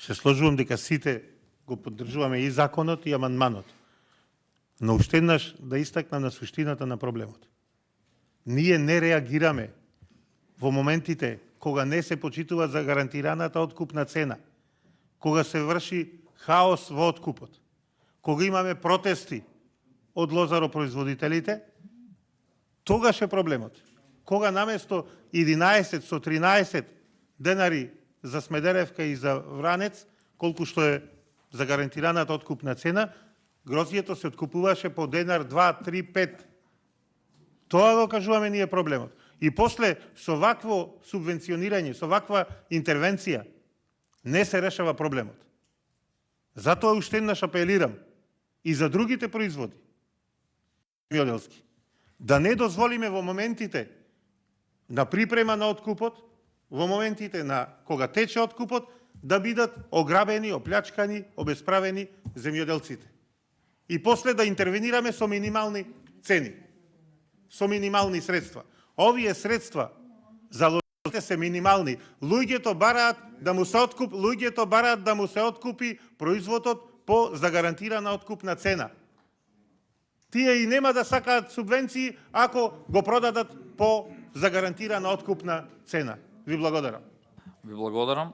Се сложувам дека сите го поддржуваме и законот и амандманот. Но уште еднаш да истакнам на суштината на проблемот. Ние не реагираме во моментите кога не се почитува за гарантираната откупна цена, кога се врши хаос во откупот, кога имаме протести од лозаропроизводителите, тогаш е проблемот. Кога наместо 11 со 13 денари за Смедеревка и за Вранец, колку што е за гарантираната откупна цена, грозјето се откупуваше по денар, 2, 3, 5. Тоа го кажуваме ние проблемот. И после со вакво субвенционирање, со ваква интервенција, не се решава проблемот. Затоа уште еднаш апелирам и за другите производи, земјоделски, да не дозволиме во моментите на припрема на откупот, во моментите на кога тече откупот, да бидат ограбени, оплячкани, обесправени земјоделците. И после да интервенираме со минимални цени, со минимални средства. Овие средства за лозарите се минимални. Луѓето бараат да му се откупи производот по загарантирана откупна цена. Тие и нема да сакаат субвенции ако го продадат по загарантирана откупна цена. Ви благодарам. Ви благодарам.